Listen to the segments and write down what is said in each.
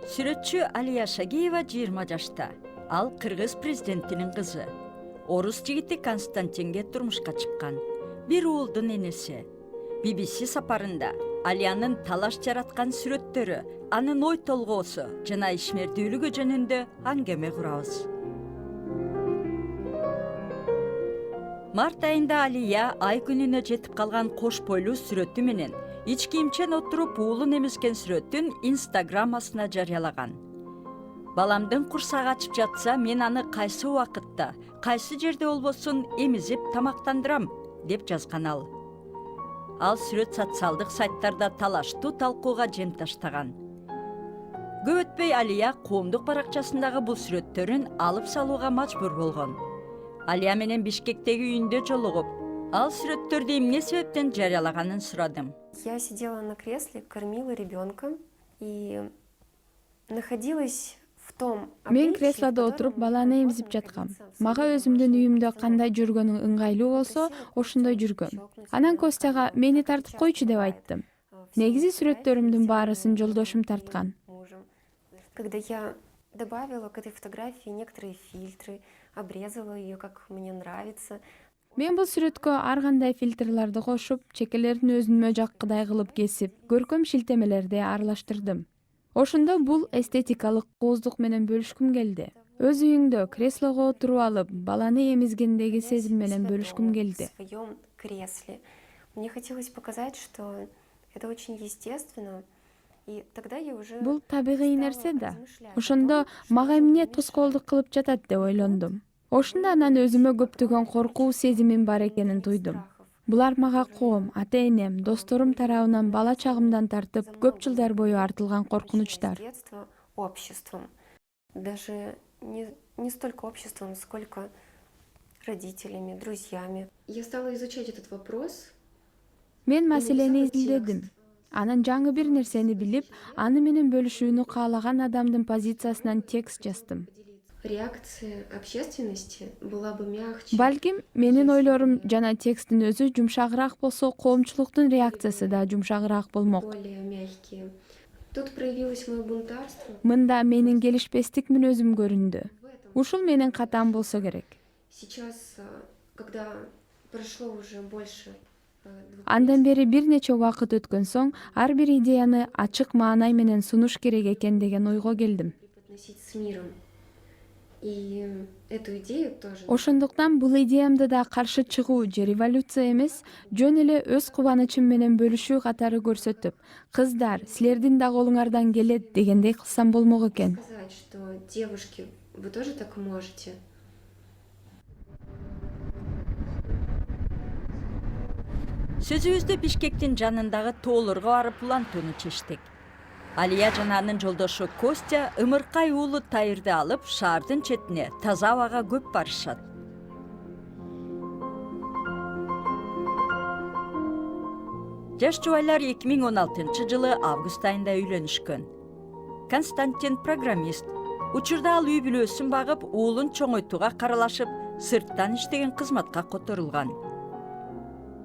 Сүрөтчү Алия Шагиева 20 жашта. Ал Кыргыз президентинин кызы. Орус жигити Константинге турмушка чыккан. Бир уулдун энеси. BBC сапарында Алиянын талаш жараткан сүрөттөрү, анын ой толгоосу жана ишмердүүлүгү жөнүндө аңгеме курабыз. Март айында Алия ай күнүнө жетип калган кош бойлуу сүрөтү менен ич кийимчен отуруп уулун эмизген сүрөтүн Инстаграмасына жарыялаган. Баламдын курсагы ачып жатса, мен аны кайсы убакытта, кайсы жерде болбосун эмизип тамактандырам, деп жазган ал. Ал сүрөт социалдык сайттарда талаштуу талкууга жем таштаган. Көп өтпөй Алия коомдук баракчасындагы бул сүрөттөрүн алып салууга мажбур болгон. Алия менен Бишкектеги үйүндө жолугуп, ал сүрөттөрдү эмне себептен жарыялаганын сурадым. Я сидела на кресле, кормила ребенка и находилась в том... Мен креслода отуруп баланы эмзип жаткам. Мага өзүмдүн үйүмдө кандай жүргөнүң ыңгайлуу болсо, ошондой жүргөм. Анан Костяга мени тартып койчу деп айттым. Негизи сүрөттөрүмдүн баарысын жолдошум тарткан. Когда я добавила к этой фотографии некоторые фильтры, обрезала ее, как мне нравится. Мен бул сүрөткө ар кандай фильтрларды кошуп, чекелерин өзүмө жаккыдай кылып кесип, көркөм шилтемелерди аралаштырдым. Ошондо бул эстетикалык кооздук менен бөлүшкүм келди. Өз үйүңдө креслого отуруп алып, баланы эмизгендеги сезим менен бөлүшкүм келди. В своем кресле. Мне хотелось показать, что это очень естественно. И тогда я уже Бул табигый нерсе да. Ошондо мага эмне тоскоолдук кылып жатат деп ойлондум. Ошондо анан өзүмө көптөгөн коркуу сезимим бар экенин туйдум. Булар мага коом, ата-энем, досторум тарабынан бала чагымдан тартып көп жылдар бою артылган коркунучтар. Обществом. Даже не столько обществом, сколько родителями, друзьями. Я стала изучать этот вопрос. Мен маселени изилдедим. Анан жаңы бир нерсени билип, аны менен бөлүшүүнү каалаган адамдын позициясынан текст жаздым. Реакция общественности была бы мягче. Балким, менин ойлорум жана тексттин өзү жумшагыраак болсо, коомчулуктун реакциясы да жумшагыраак болмок. Более мягкие. Тут проявилось мое бунтарство. Мында менин келишпестик мүнөзүм көрүндү. Ушул менин катам болсо керек. Сейчас, когда прошло уже больше... Андан бери бир нече убакыт өткөн соң, ар бир идеяны ачык маанай менен сунуш керек экен деген ойго келдим. С миром. И эту идею тоже... Ошондуктан бул идеямды да каршы чыгуу же революция эмес, жөн эле өз кубанычым менен бөлүшүү катары көрсөтүп, кыздар, силердин да колуңардан келет дегендей кылсам болмок экен. Сказать, что девушки, вы тоже так можете. Сөзүбүздө Бишкектин жанындагы тоолорго барып улантууну чечтик. Алия жана анын жолдошу Костя ымыркай уулу Тайырды алып шаардын четине таза абага көп барышат. Жаш жубайлар 2016-жылы август айында үйлөнүшкөн. Константин программист. Учурда ал үй бүлөсүн багып, уулун чоңойтууга каралашып, сырттан иштеген кызматка которулган.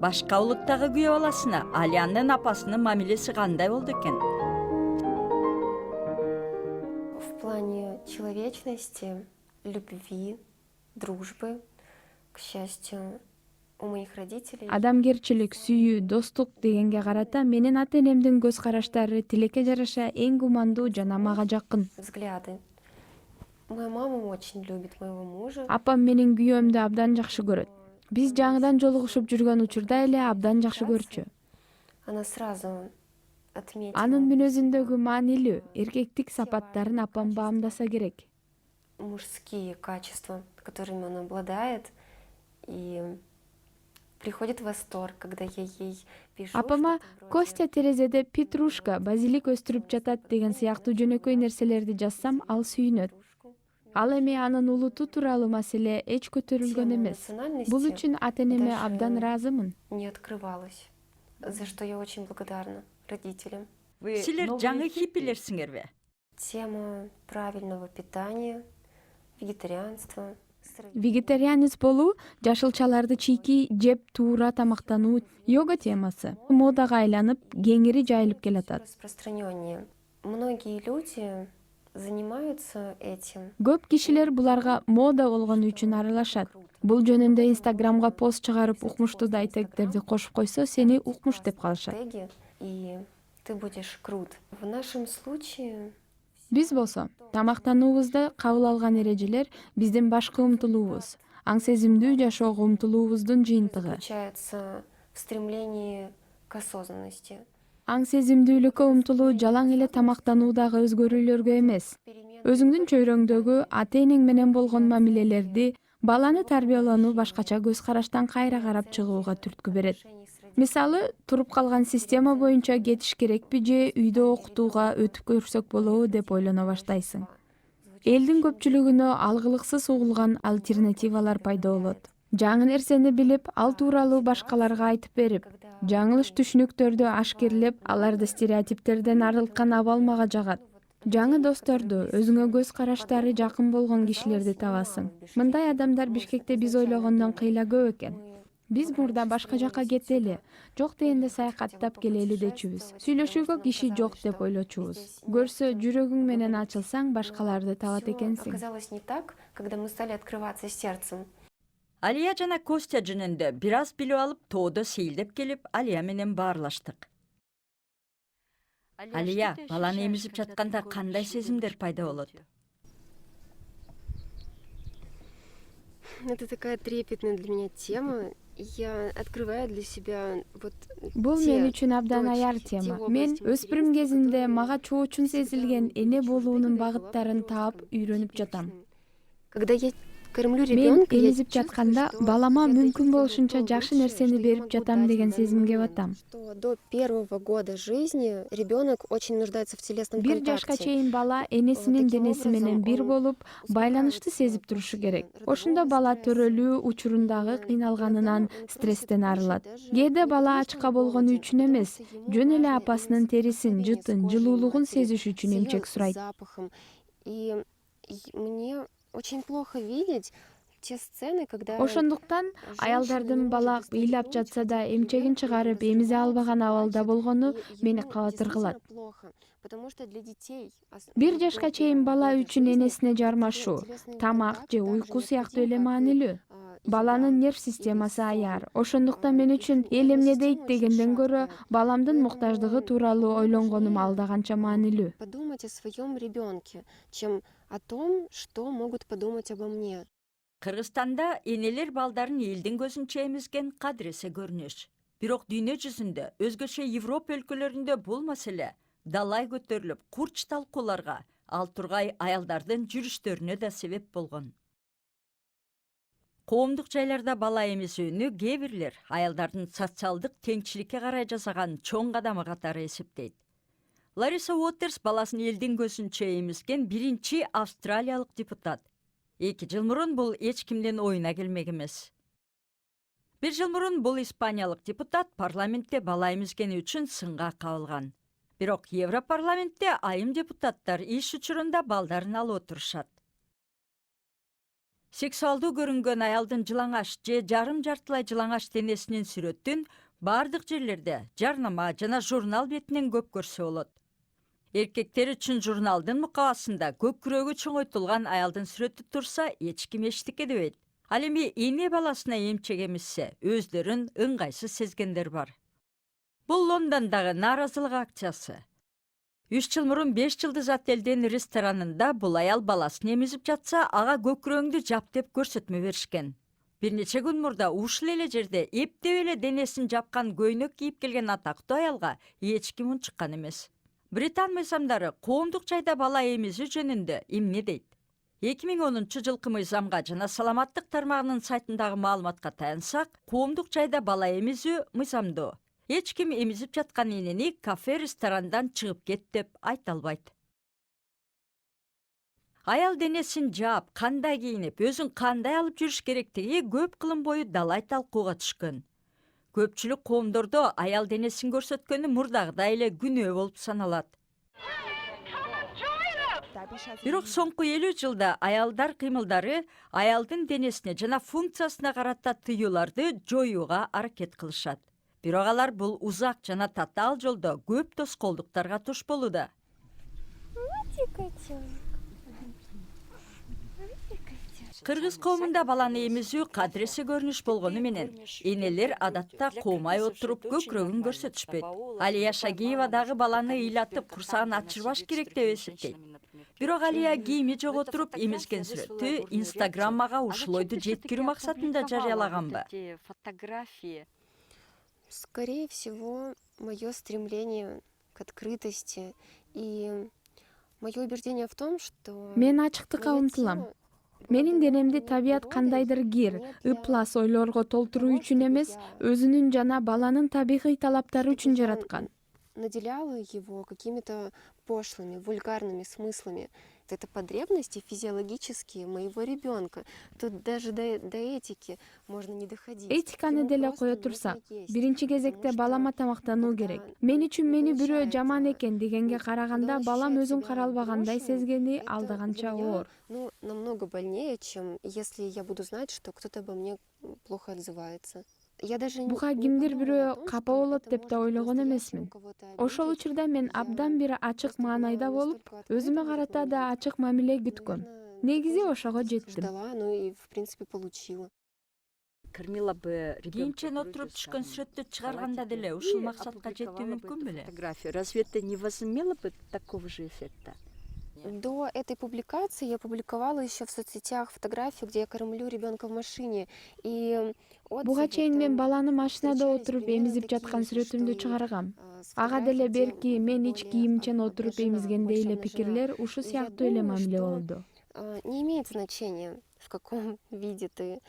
Башка улуттагы күйөө баласына Алиянын апасынын мамилеси кандай болду экен? В плане человечности, любви, дружбы, к счастью, у моих родителей... Адамгерчилик, сүйүү, достук дегенге карата менин ата-энемдин көз караштары тилекке жараша эң гумандуу жана мага жакын. Взгляды. Моя мама очень любит моего мужа. Апам менин күйөөмдү абдан жакшы көрөт. Биз жаңыдан жолугушуп жүргөн учурда эле абдан жакшы көрчү. Она сразу отметила... Анын мүнөзүндөгү маанилүү, эркектик сапаттарын апам баамдаса керек. Мужские качества, которыми он обладает, и приходит восторг, когда я ей пишу. Апама Костя терезеде петрушка, базилик өстүрүп жатат деген сыяктуу жөнөкөй нерселерди жазсам, ал сүйүнөт. Ал эми анын улуту тууралуу маселе эч көтөрүлгөн эмес. Бул үчүн ата-энеме абдан ыраазымын. Не открывалась, за что я очень благодарна родителям. Силер жаңы хиппилерсиңерби? Тема правильного питания, вегетарианства. Вегетарианист болуу, жашылчаларды чийки жеп туура тамактануу, йога темасы модага айланып, кеңири жайылып келатат. Распространение. Многие люди занимаются этим. Көп кишилер буларга мода болгону үчүн аралашат. Бул жөнүндө Инстаграмга пост чыгарып укмуштуу айтектерди кошуп койсо, сени укмуш деп калышат. Теги, и ты будешь крут. В нашем случае Биз болсо тамактануубузда кабыл алган эрежелер биздин башкы умтулуубуз, аң сезимдүү жашоого умтулуубуздун жыйынтыгы. заключается в стремлении к осознанности. Аң сезимдүүлүккө умтулуу жалаң эле тамактануудагы өзгөрүүлөргө эмес. Өзүңдүн чөйрөңдөгү ата-энең менен болгон мамилелерди, баланы тарбиялоону башкача көз караштан кайра карап чыгууга түрткү берет. Мисалы, туруп калган система боюнча кетиш керекпи же үйдө окутууга өтүп көрсөк болобу деп ойлоно баштайсың. Элдин көпчүлүгүнө алгылыксыз угулган альтернативалар пайда болот. Жаңы нерсени билип, ал тууралуу башкаларга айтып берип, жаңылыш түшүнүктөрдү ашкерлеп, аларды стереотиптерден арылткан абалмага жагат. Жаңы досторду, өзүңө көз караштары жакын болгон кишилерди табасың. Мындай адамдар Бишкекте биз ойлогондон кыйла көп экен. Биз мурда башка жакка кетели, жок дегенде саякаттап келели дечүбүз. Сүйлөшүүгө киши жок деп ойлочубуз. Көрсө, жүрөгүң менен ачылсаң, башкаларды табат Всё экенсиң. оказалось не так, когда мы стали открываться сердцем. Алия жана Костя жөнүндө бир аз билип алып, тоодо сейилдеп келип, Алия менен баарлаштык. Алия, баланы эмизип жатканда кандай сезимдер пайда болот? Это такая трепетная для меня тема. Я открываю для себя вот Бул те мен үчүн абдан точки, аяр те тема. области Мен интереса, өспүрүм кезинде которые мага чоочун сезилген эне болуунун чувствую, багыттарын когда таап, просто үйрөнүп успешным. жатам. Когда я кормлю Мен ребенка, я эмизип чувствую, жатканда что балама я даю мүмкүн ему болушунча то жакшы лучшее, нерсени что я берип могу жатам дать деген в данный сезимге момент. батам. Что до 1-го года жизни ребенок очень нуждается в телесном Бир жашка контакте. чейин бала энесинин Таким денеси менен образом, бир он болуп, байланышты сезип турушу керек. Ошондо бала төрөлүү учурундагы кыйналганынан, стресстен арылат. Кээде бала ачка болгону үчүн эмес, жөн эле апасынын терисин, жытын, жылуулугун сезиш үчүн эмчек сурайт. И мне очень плохо видеть те сцены, когда Ошондуктан аялдардын бала ыйлап жатса да эмчегин чыгарып эмизе албаган абалда болгону мени кабатыр кылат. Бир жашка чейин бала үчүн энесине жармашуу, тамак же уйку сыяктуу эле маанилүү. Баланын нерв системасы аяр. Ошондуктан мен үчүн эл эмне дейт дегенден көрө баламдын муктаждыгы тууралуу ойлонгонум алда канча маанилүү. Подумать о своем ребенке, чем о том, что могут подумать обо мне. Кыргызстанда энелер балдарын элдин көзүнчө эмизген кадыресе көрүнүш. Бирок дүйнө жүзүндө, өзгөчө Европа өлкөлөрүндө бул маселе далай көтөрүлүп, курч талкууларга, ал тургай аялдардын жүрүштөрүнө да себеп болгон. Коомдук жайларда бала эмизүүнү кээ бирлер аялдардын социалдык теңчиликке карай жасаган чоң кадамы катары эсептейт. Лариса Уотерс баласын элдин көзүнчө эмизген биринчи австралиялык депутат. 2 жыл мурун бул эч кимдин оюна келмек эмес. 1 жыл мурун бул испаниялык депутат парламентте бала эмизгени үчүн сынга кабылган. Бирок Европарламентте айым депутаттар иш учурунда балдарын алып отурушат. Сексуалдуу көрүнгөн аялдын жылаңаш же жарым жартылай жылаңаш денесинин сүрөтүн бардык жерлерде жарнама жана журнал бетинен көп көрсө болот. Эркектер үчүн журналдын мукабасында көк күрөгү чоңойтулган аялдын сүрөтү турса, эч ким эчтеке дебейт. Ал эми эне баласына эмчек эмизсе, өздөрүн ыңгайсыз сезгендер бар. Бул Лондондогу нааразылык акциясы. 3 жыл мурун 5 жылдыз отелдин ресторанында бул аял баласын эмизип жатса, ага көк күрөңдү жап деп көрсөтмө беришкен. Бир нече күн мурда ушул эле жерде эптеп эле денесин жапкан көйнөк кийип келген атактуу аялга эч ким унчуккан эмес. Британ мыйзамдары коомдук жайда бала эмизүү жөнүндө эмне дейт? 2010 жылкы мыйзамга жана саламаттык тармагынын сайтындагы маалыматка таянсак, коомдук жайда бала эмизүү мыйзамдуу. Эч ким эмизип жаткан энени кафе ресторандан чыгып кет деп айта албайт. Аял денесин жаап, кандай кийинип, өзүн кандай алып жүрүш керектиги көп кылым бою далай талкууга түшкөн. Көпчүлүк коомдордо аял денесин көрсөткөнү мурдагыдай эле күнөө болуп саналат. Бирок соңку 50 жылда аялдар кыймылдары аялдын денесине жана функциясына карата тыюуларды жоюуга аракет кылышат. Бирок алар бул узак жана татаал жолдо көп тоскоолдуктарга туш болууда. Кыргыз коомунда баланы эмизүү кадыресе көрүнүш болгону менен энелер адатта коомай отуруп көкүрөгүн көрсөтүшпөйт. Алия Шагиева дагы баланы ыйлатып курсагын ачырбаш керек деп эсептейт. Бирок Алия кийими жоготуруп эмизген сүрөттү Инстаграмга ушул ойду жеткирүү максатында жарыялаганбы? Скорее всего, мое стремление к открытости и мое убеждение в том, что Мен ачыктыкка умтулам. Менин денемди табият кандайдыр кир, ыплас ойлорго толтуруу үчүн эмес, өзүнүн жана баланын табигый талаптары үчүн жараткан. наделяла его какими-то пошлыми, вульгарными смыслами. Это потребности физиологические моего ребенка. Тут даже до этики можно не доходить. Этиканы деле кое турсак, биринчи кезекте балама тамактануу керек. Мен үчүн мени бирөө жаман экен дегенге караганда балам өзүн каралбагандай сезгени алдаганча оор. Ну, намного больнее, чем если я буду знать, что кто-то обо мне плохо отзывается. Буга кимдир бирөө капа болот деп да ойлогон эмесмин. Ошол учурда мен абдан бир ачык маанайда болуп, өзүмө карата да ачык мамиле күткөм. Негизи ошого жеттим. Ждала, ну и в принципе получила. Кийимчен отуруп түшкөн сүрөттү чыгарганда деле ушул максатка жетүү мүмкүн беле? Разве это не возымело бы такого же эффекта? До этой публикации я публиковала еще в соцсетях фотографию, где я кормлю ребенка в машине. И Буга чейин мен баланы машинада отуруп эмизип жаткан сүрөтүмдү чыгаргам. Ага деле берки мен ич кийимчен отуруп эмизгенде эле пикирлер ушу сыяктуу эле мамиле болду. Не имеет значения, в каком виде ты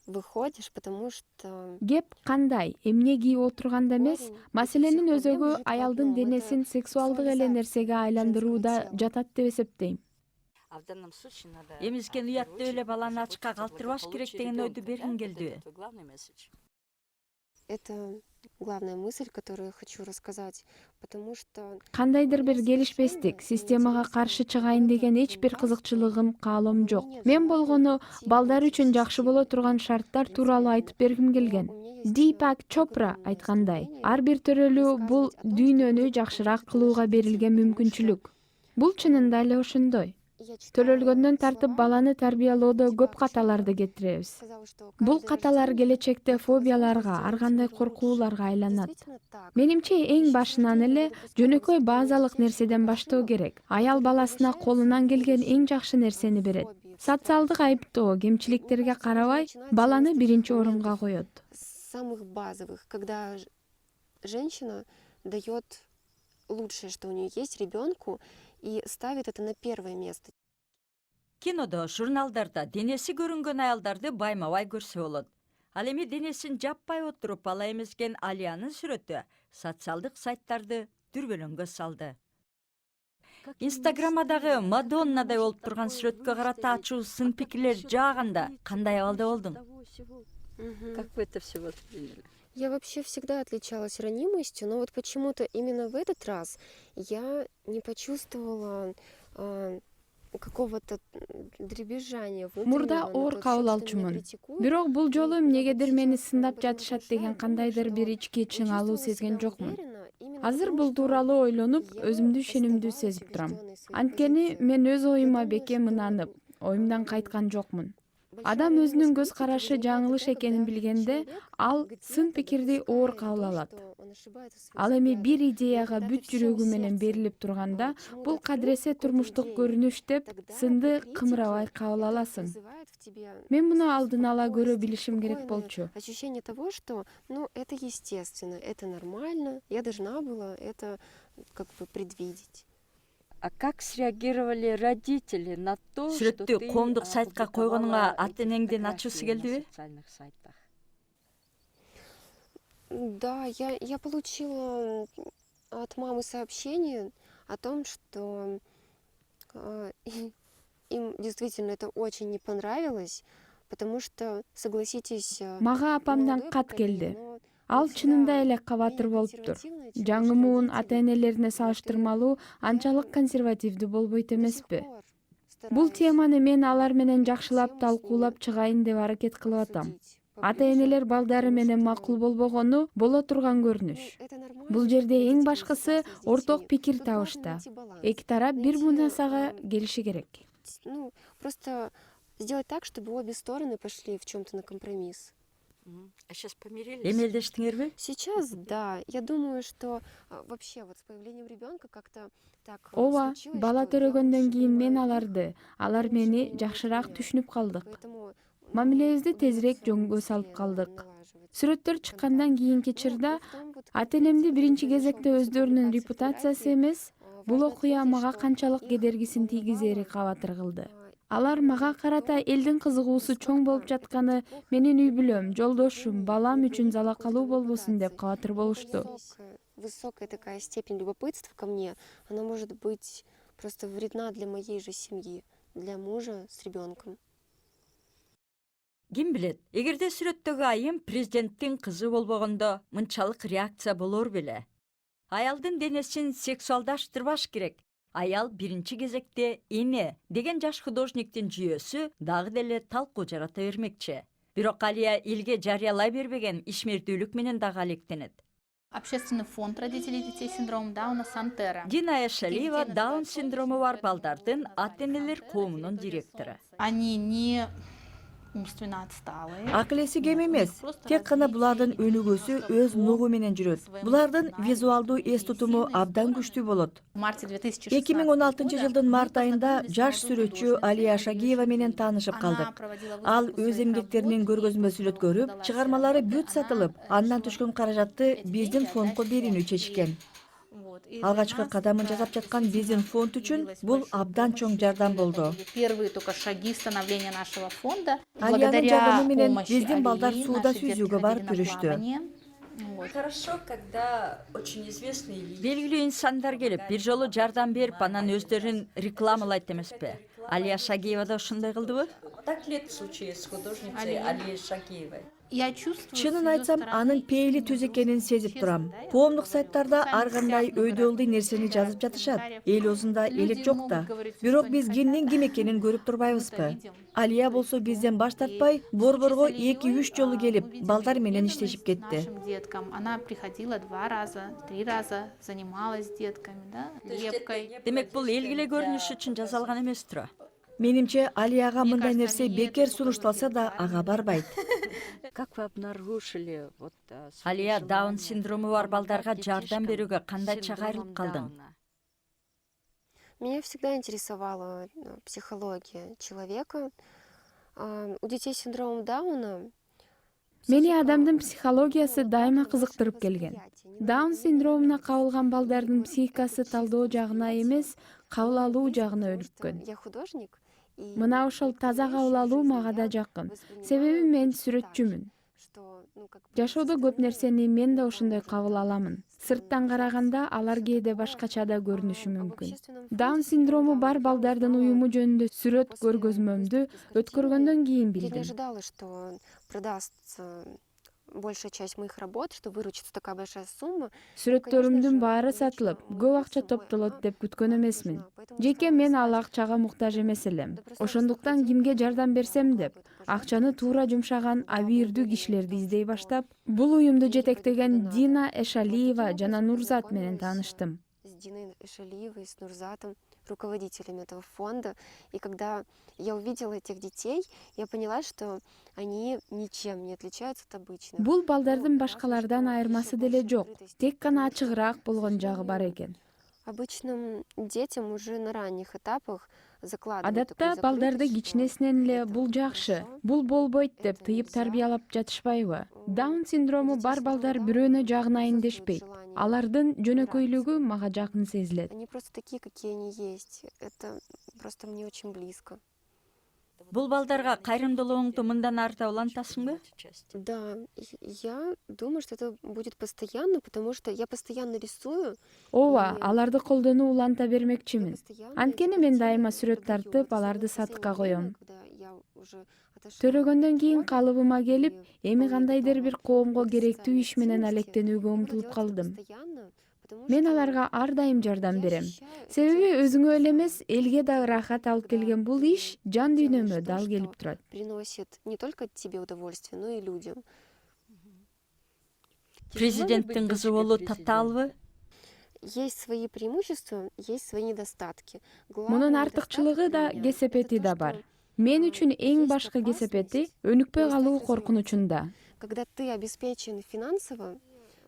выходишь, потому что Кеп кандай, эмне кийип отурганда эмес, маселенин өзөгү аялдын денесин сексуалдык эле нерсеге айландырууда жатат деп эсептейм. Эмизген уятты эле баланы ачыкка калтырбаш керек деген ойду бергиң келдиби? это главная мысль, которую я хочу рассказать, потому что Кандайдыр бир келишпестик, системага каршы чыгайын деген эч бир кызыкчылыгым, каалоом жок. Мен болгону балдар үчүн жакшы боло турган шарттар тууралуу айтып бергим келген. Deepak Chopra айткандай, ар бир төрөлүү бул дүйнөнү жакшыраак кылууга берилген мүмкүнчүлүк. Бул чынында эле ошондой. Төрөлгөндөн тартып баланы тарбиялоодо көп каталарды кетиребиз. Бул каталар келечекте фобияларга, ар кандай коркууларга айланат. Менимче эң башынан эле жөнөкөй базалык нерседен баштоо керек. Аял баласына колунан келген эң жакшы нерсени берет. Социалдык айыптоо, кемчиликтерге карабай, баланы биринчи орунга коет. самых базовых, когда женщина дает лучшее, что у нее есть, ребенку, и ставит это на первое место. Кинодо, журналдарда денеси көрүнгөн аялдарды байма-бай көрсө болот. Ал эми денесин жаппай отуруп бала эмизген Алиянын сүрөтү социалдык сайттарды дүрбөлөңгө салды. Инстаграмдагы Мадоннадай болуп турган сүрөткө карата ачуу сын пикирлер жааганда кандай абалда болдуң? Как вы это все восприняли? Я вообще всегда отличалась ранимостью, но вот почему-то именно в этот раз я не почувствовала какого-то дребезжания Мурда оор кабыл алчумун. Бирок бул жолу эмнегедир мени сындап жатышат деген кандайдыр бир ички чыңалуу сезген жокмун. Азыр бул тууралуу ойлонуп, өзүмдү ишенимдүү сезип турам. Анткени мен өз оюма бекем ынанып, оюмдан кайткан жокмун. Адам өзүнүн көз карашы жаңылыш экенин билгенде, ал сын пикирди оор кабыл алат. Ал эми бир идеяга бүт жүрөгү менен берилип турганда, бул кадыресе турмуштук көрүнүш деп сынды кымырабай кабыл аласың. Мен муну алдын ала көрө билишим керек болчу. Ощущение того, что, это естественно, это нормально, я должна была это как бы предвидеть. А как среагировали родители на то, что Сүрөттү ты коомдук сайтка койгонуңа опубликовала ата энеңдин эти ачуусу фотографии келдиби? на социальных сайтах? Да, я получила от мамы сообщение о том, что им действительно это очень не понравилось, потому что, согласитесь, Мага апамдан кат келди. Ал чынында эле кабатыр болуптур. Жаңы ата-энелерине салыштырмалуу анчалык консервативдүү болбойт эмеспи? Бул теманы мен алар менен жакшылап талкуулап чыгайын деп аракет кылып атам. Ата-энелер балдары менен макул болбогону боло турган көрүнүш. Бул жерде эң башкысы орток пикир табышта. Эки тарап бир мунасага келиши керек. Ну, просто сделать так, чтобы обе стороны пошли в чем-то на компромисс. А сейчас помирились? Эмелдештиңерби? Сейчас, да. Я думаю, что вообще вот с появлением ребенка как-то так Ооба, случилось, бала что я төрөгөндөн лучше кийин мен понимаю их, аларды, алар лучше мени понимаю жакшыраак себя. түшүнүп калдык. Поэтому, Мамилебизди у нас тезирээк всё жөнгө быстрее салып калдык. налаживается Сүрөттөр чыккандан контакт. кийинки Ну, чырда в том вот ата-энемди контексте, биринчи который произошел кезекте после өздөрүнүн публикации репутациясы фотографий, эмес, бул важно окуя отметить, мага что канчалык их кедергисин тийгизери волновало, кабатыр кылды. а, Алар мага именно карата то, элдин кызыгуусу чоң болуп насколько это жатканы плохо менин үй приводит бүлөм, к жолдошум, разрушению балам и үчүн вредит залакалуу какой-то болбосун деп репутации. кабатыр И болушту. эта высокая такая степень любопытства ко мне, она может быть просто вредна для моей же семьи, для мужа с ребенком. Ким билет, эгерде сүрөттөгү айым президенттин кызы болбогондо мынчалык реакция болор беле. Аялдын денесин сексуалдаштырбаш керек. Аял биринчи кезекте эне деген жаш художниктин жүйөсү дагы деле талкуу жарата бермекчи. Бирок Алия элге жарыялай бербеген ишмердүүлүк менен дагы алектенет. Общественный фонд родителей детей с синдромом Дауна «Сантера». Дина Эшалиева Даун синдрому бар балдардын ата-энелер коомунун директору. Они не умственно отсталые. Акыл эси кем эмес, тек гана булардын өнүгүүсү өз нугу менен жүрөт. Булардын визуалдуу эс тутуму абдан күчтүү болот. В марте 2016 2016 жылдын март айында жаш сүрөтчү Алия Шагиева менен таанышып калдык. Ал өз эмгектеринин көргөзмө сүрөт көрүп, чыгармалары бүт сатылып, андан түшкөн каражатты биздин фондко берүүнү чечишкен. Алгачкы кадамын жасап жаткан биздин фонд үчүн бул абдан чоң жардам болду. Первые только шаги становления нашего фонда. Алиянын жардамы менен помощи биздин балдар Алии сууда наши детки сүзүүгө барып ходили на жүрүштү. плавание. Вот. Хорошо, когда очень известные люди. Белгилүү инсандар келип, бир жолу жардам берип, анан өздөрүн рекламалайт эмеспи. Алия Шагиева да ушундай кылдыбы? Так ли это в случае с художницей Алией Шагиевой? Я чувствую Чынын с её айтсам, стороны анын пейили искреннюю түз экенин сезип честность, турам. да, Коомдук сайттарда Сами ар кандай сяп, например, өйдөлдүү нерсени комментариев, жазып жатышат. Эл оозунда Люди элек жок да. могут говорить всё, Бирок что биз они кимдин хотят. ким экенин көрүп турбайбызбы? Мы это видим. Алия болсо бизден баш тартпай, борборго 2-3 жолу келип, балдар менен иштешип кетти. Нашим деткам. Она приходила 2 раза, 3 раза, занималась с детками, да, лепкой. Демек бул элгиле көрүнүш үчүн жасалган эмес тура. Менимче Алияга Мне мындай кажется, нерсе они бекер это сунушталса да ага барбайт. Как вы обнаружили вот своё Алия Даун желание синдрому бар балдарга помогать жардам детишкам берүүгө с кандайча синдромом кайрылып калдың? Дауна? Меня всегда интересовала психология человека. У детей с синдромом Дауна Мени адамдын психологиясы дайыма кызыктырып келген. Даун синдромуна кабылган балдардын психикасы талдоо жагына эмес, кабыл алуу жагына өнүккөн. Я художник. И Мына ошол таза кабыл алуу мага да жакын. Себеби мен сүрөтчүмүн. Жашоодо көп нерсени мен да ошондой кабыл аламын. Сырттан караганда алар кээде башкача да көрүнүшү мүмкүн. Даун синдрому бар балдардын уюму жөнүндө сүрөт көргөзмөмдү өткөргөндөн кийин Я не билдим. ожидала, что продастся большая часть моих работ, что выручится такая большая сумма. Сүрөттөрүмдүн баары сатылып, көп акча топтолот деп күткөн эмесмин. Жеке мен ал акчага муктаж эмес элем. Ошондуктан кимге жардам берсем деп, акчаны туура жумшаган абийирдүү кишилерди издей баштап, бул уюмду жетектеген Дина Эшалиева жана Нурзат менен тааныштым. С Диной Эшалиевой, с Нурзатом, руководителями этого фонда. И когда я увидела этих детей, я поняла, что они ничем не отличаются от обычных. Бул балдардын башкалардан айырмасы деле жок. Тек гана ачыгыраак болгон жагы бар экен. Обычным детям уже на ранних этапах закладывают Адатта такую балдарды закрытость, что кичинесинен эле это бул жакшы, хорошо, бул болбойт деп это тыйып нельзя. тарбиялап жатышпайбы? Даун синдрому Детей бар с балдар синдромом бирөөнө Дауна жагына чувствуют эндешпейт. желание Алардын жөнөкөйлүгү мага жакын сезилет. Они просто такие, какие они есть. Это просто мне очень близко. Бул балдарга кайрымдуулугуңду мындан ары да улантасыңбы? Да, я думаю, что это будет постоянно, потому что я постоянно рисую. Ооба, И аларды колдонуу уланта я бермекчимин. постоянно Анткени эти мен картины дайыма сүрөт продаю. тартып, Вот аларды особенно в сатыкка последнее время, коем. когда я уже отошла Төрөгөндөн от кийин моды, калыбыма келип, и эми вполне кандайдыр готова бир коомго к керектүү иш менен социальной алектенүүгө активности. Я буду умтулуп делать это калдым. постоянно, Мен аларга ар дайым жардам берем. Себеби өзүңө эле эмес, элге да ырахат алып келген бул иш жан дүйнөмө дал келип турат. Приносит не только тебе удовольствие, но и людям. Президенттин кызы болуу татаалбы? Есть свои преимущества, есть свои недостатки. Мунун артыкчылыгы да кесепети да бар. Мен үчүн эң башкы кесепети өнүкпөй калуу коркунучунда. Когда ты обеспечен финансово,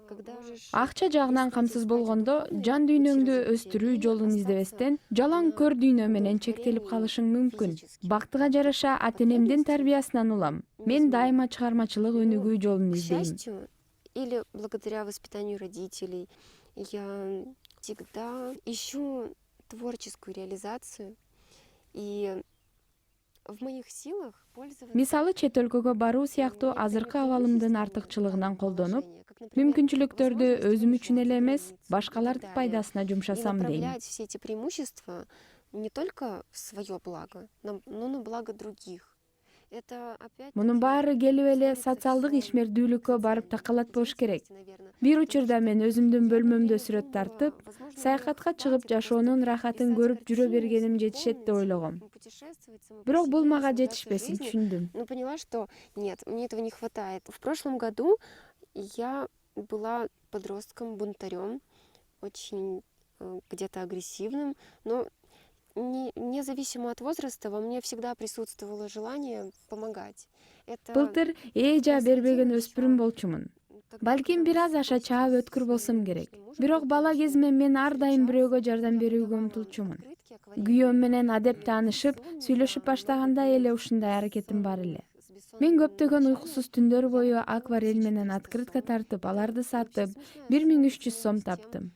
когда Акча жагынан камсыз болгондо жан дүйнөңдү өстүрүү жолун издебестен жалаң көр дүйнө менен чектелип калышың мүмкүн. Бактыга жараша ата-энемдин тарбиясынан улам. Мен дайыма чыгармачылык өнүгүү жолун к издейм. счастью, или благодаря воспитанию родителей, я всегда ищу творческую реализацию. И в моих силах пользоваться... Мисалы чет өлкөгө баруу сыяктуу азыркы абалымдын артыкчылыгынан колдонуп, мүмкүнчүлүктөрдү өзүм үчүн эле эмес, башкалардын пайдасына И жумшасам дейм. направлять все эти преимущества не только в свое благо, но на благо других. Это опять... Мунун баары келип эле социалдык ишмердүүлүккө барып такалат болуш керек. Бир учурда мен өзүмдүн бөлмөмдө сүрөт тартып, саякатка чыгып жашоонун рахатын көрүп жүрө бергеним жетишет деп ойлогом. Бирок бул мага жетишпесин түшүндүм. Но поняла, что нет, мне этого не хватает. В прошлом году я была подростком-бунтарем, очень где-то агрессивным, но независимо от возраста во мне всегда присутствовало желание помогать. Это Былтыр эжа бербеген өспүрүм болчумун. Балким бир аз аша чаап өткүр болсом керек. Бирок бала кезиме мен ар дайым бирөөгө жардам берүүгө умтулчумун. Күйөөм менен адеп таанышып, сүйлөшүп баштаганда эле ушундай аракетим бар эле. Мен көптөгөн уйкусуз түндөр бою акварель менен открытка тартып, аларды сатып, 1300 сом таптым.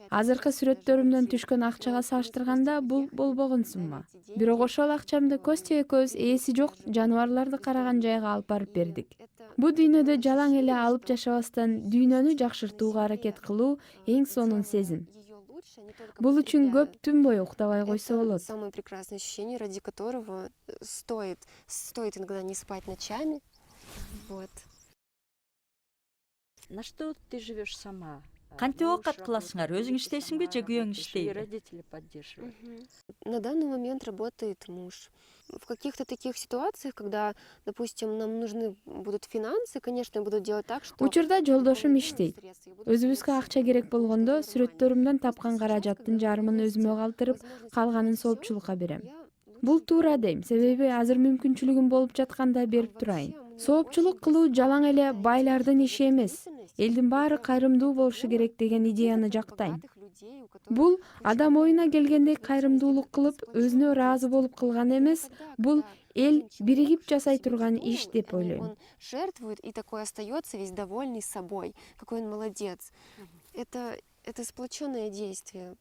Азыркы сүрөттөрүмдөн түшкөн акчага салыштырганда бул болбогон сумма. Бирок ошол акчамды Костя экөөбүз ээси жок жаныбарларды караган жайга алып барып бердик. Бу дүйнөдө жалаң эле алып жашабастан дүйнөнү жакшыртууга аракет кылуу эң сонун сезим. Бул үчүн көп түн бою уктабай койсо болот. самое прекрасное ощущение, ради которого стоит иногда не спать ночами. Вот. На что ты живешь сама? Кантип оокат кыласыңар? Өзүң иштейсиңби же күйөөң Твои иштейби? родители поддерживают. На данный момент работает муж. В каких-то таких ситуациях, когда, допустим, нам нужны будут финансы, конечно, я буду делать так, что... Учурда жолдошум иштейт. Өзүбүзгө акча керек болгондо сүрөттөрүмдөн тапкан каражаттын жарымын өзүмө калтырып, калганын соопчулукка берем. Бул туура дейм, себеби азыр мүмкүнчүлүгүм болуп жатканда берип турайын. Соопчулук кылуу жалаң эле байлардын иши эмес. Элдин баары кайрымдуу болушу керек деген идеяны жактайм. Бул адам оюна келгендей кайрымдуулук кылып, өзүнө ыраазы болуп кылган эмес, бул эл биригип жасай турган иш деп ойлойм. Он жертвует и такой остается весь довольный собой. Какой он молодец. Это сплоченное действие.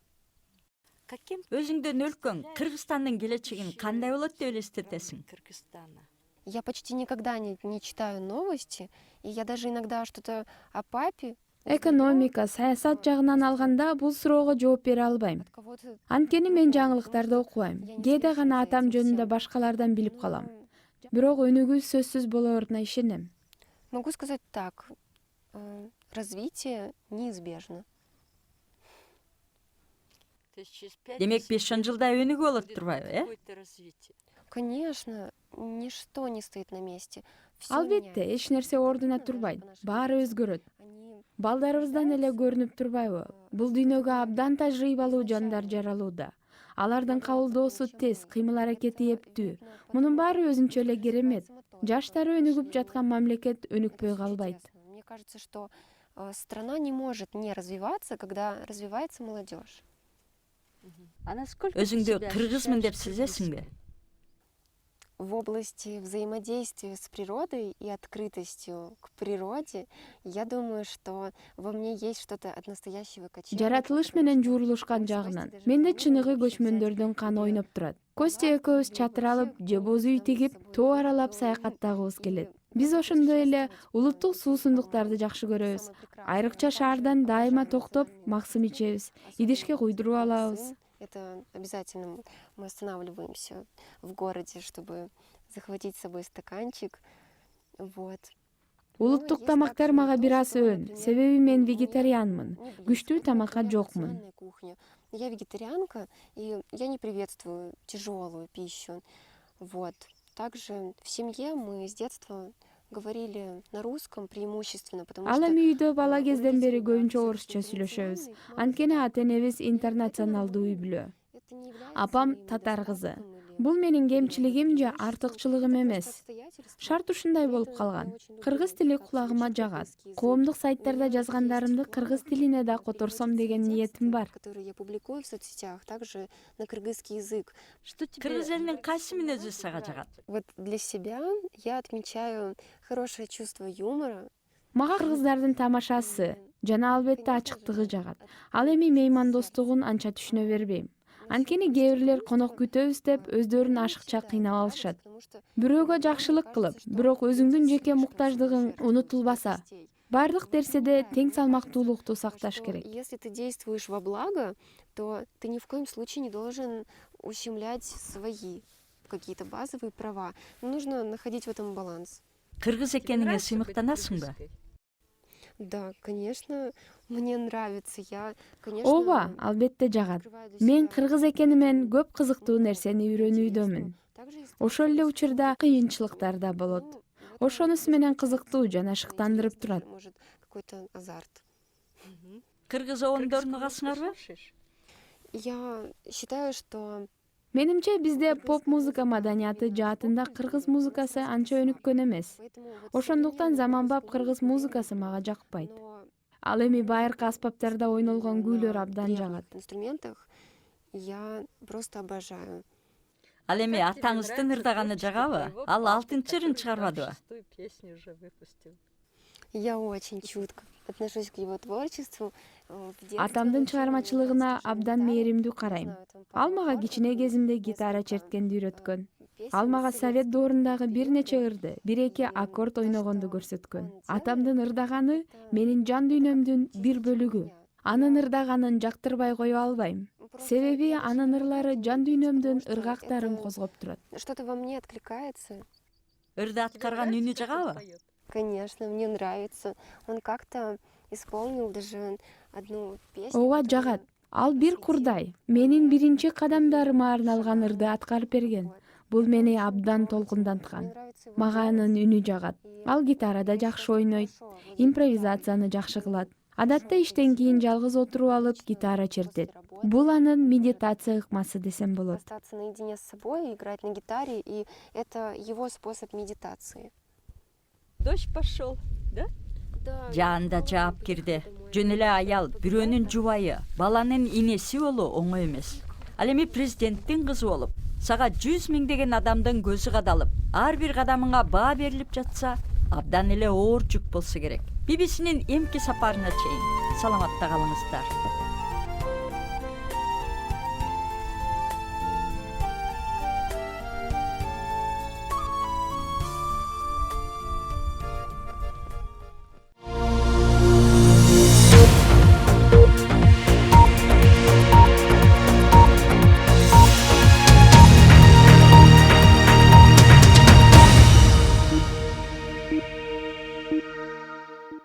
Өзүңдөн өлкөң Кыргызстандын келечегин кандай болот деп элестетесиң? Кыргызстана. Я почти никогда не читаю новости, и я даже иногда что-то о папе Экономика, саясат жагынан алганда бул суроого жооп бере албайм. от кого-то... Анткени мен жаңылыктарды окубайм. Кээде гана атам жөнүндө башкалардан билип калам. Бирок өнүгүү сөзсүз болоруна ишенем. Могу сказать так. Развитие неизбежно. Демек 5 жылда өнүгүү болот турбайбы, Какое-то развитие. Конечно, ничто не стоит на месте. Всё Албетте, меняется. эч нерсе ордуна турбайт. Баары өзгөрөт. Они Балдарыбыздан эле көрүнүп турбайбы? Бул дүйнөгө абдан тажрыйбалуу жандар жаралууда. Алардын кабылдоосу тез, кыймыл аракети эптүү. Мунун баары өзүнчө эле керемет. Жаштары өнүгүп жаткан мамлекет өнүкпөй калбайт. Мне кажется, что страна не может не развиваться, когда развивается молодежь. А насколько ты Өзүңдү себя кыргызмын деп ощущаешь сезесиңби? В области взаимодействия с природой и открытостью к природе, я думаю, что во мне есть что-то от настоящего кочевника. Жаратылыш менен жуурулушкан жагынан. Менде чыныгы көчмөндөрдүн каны ойноп турат. Костя экөөбүз чатыр алып, же боз үй тигип, тоо аралап саякаттагыбыз келет. Биз ошондой эле улуттук суусундуктарды жакшы көрөбүз. Айрыкча шаардан дайыма токтоп, максым ичебиз. Идишке куйдуруп алабыз. Это обязательно мы останавливаемся в городе, чтобы захватить с собой стаканчик. Вот. Улуттук тамактар мага бир аз өн, себеби мен вегетарианмын. Күчтүү тамакка жокмун. Я вегетарианка, и я не приветствую тяжелую пищу. Вот. Также в семье мы с детства говорили на русском преимущественно, потому Ал что эми үйдө бала кезден бери көбүнчө орусча сүйлөшөбүз. Анткени ата-энебиз интернационалдуу үй бүлө. это не является Апам моим татар кызы. недостатком или Бул менин кемчилигим же артыкчылыгым эмес. обстоятельства. Шарт ушундай болуп Это калган. я очень люблю Кыргыз тили как кулагыма слышать жагат. кыргызский язык. Коомдук У сайттарда меня есть жазгандарымды вкладка, кыргыз тилине да которая которсом деген переводится с ниетим текста, бар. который я публикую в соцсетях, также на кыргызский язык. кыргыз элинин кайсы мүнөзү сага жагат? Вот для себя я отмечаю хорошее чувство юмора. Мага кыргыздардын тамашасы жана албетте ачыктыгы жагат. Ал эми меймандостугун анча түшүнө бербейм. Анткени кээ бирлер конок күтөбүз деп өздөрүн ашыкча кыйнап алышат. Бирөөгө жакшылык кылып, бирок өзүңдүн жеке муктаждыгың унутулбаса, бардык нерседе тең салмактуулукту сакташ керек. Если ты действуешь во благо, то ты ни в коем случае не должен ущемлять свои какие-то базовые права. Но нужно находить в этом баланс. Кыргыз экениңе сыймыктанасыңбы? Да, конечно, мне нравится. Я, конечно, Ооба, албетте жагат. открываю для Мен себя кыргыз экениммен көп кызыктуу нерсени үйрөнүүдөмүн. Также есть Ошол эле учурда кыйынчылыктар да болот. ну, Ошонусу менен кызыктуу жана шыктандырып интересно, турат. может, какой-то азарт. Кыргыз оондорун угасыңарбы? Я считаю, что Менимче бизде поп музыка маданияты жаатында кыргыз музыкасы анча өнүккөн эмес. поэтому вот Ошондуктан современная заманбап музыка кыргыз музыкасы мага жакпайт. но Ал эми байыркы аспаптарда ойнолгон күүлөр на абдан древних жагат. инструментах я просто обожаю. Ал эми атаңыздын ырдаганы жагабы? Ал алтынчы ырын чыгарбадыбы? Я очень чутко отношусь к его творчеству. В детстве Атамдын он чыгармачылыгына учил меня абдан гитару. мээримдүү Не карайм. знаю, там Ал пару мага аккордов, кичине но кезимде гитара несколько, черткенди үйрөткөн. песен Ал мага из совет советского доорундагы бир нече периода. ырды, бир эки И аккорд то, ойногонду что көрсөткөн. он делает, Атамдын ырдаганы это менин жан как дүйнөмдүн бир частичка бөлүгү. меня. Анын ырдаганын жактырбай кое албайм. Просто Себеби я анын начинаю ырлары это жан видеть, дүйнөмдүн потому что ыргактарын это козгоп турат. Что-то во мне откликается. Ырды аткарган үнү жагабы? Конечно, мне нравится. Он как-то исполнил даже одну песню. Ооба которая жагат. Ал бир курдай. Менин биринчи кадамдарыма арналган ырды аткарып берген. вот. Бул мени Очень абдан мне толкунданткан. нравится его Мага голос. анын үнү жагат. И Ал гитарада я жакшы сейчас ойнойт, хорошо владею импровизацияны гитарой. жакшы кылат. И Адатта хорошо иштен кийин танцую. жалгыз отуруп алып Обычно гитара после чертет. работы Бул анын можно медитация ыкмасы десем болот. остаться наедине с собой, играть на гитаре, и это его способ медитации. Дождь пошел, да? Да, Жаанда холодно жаап будет кирди. домой. Жөн эле аял, бирөөнүн жубайы, баланын инеси болуу оңой эмес. Ал эми президенттин кызы болуп, сага 100 миңдеген адамдын көзү кадалып, ар бир кадамыңа баа берилип жатса, абдан эле оор жүк болсо керек. BBC-нин эмки сапарына чейин саламатта калыңыздар.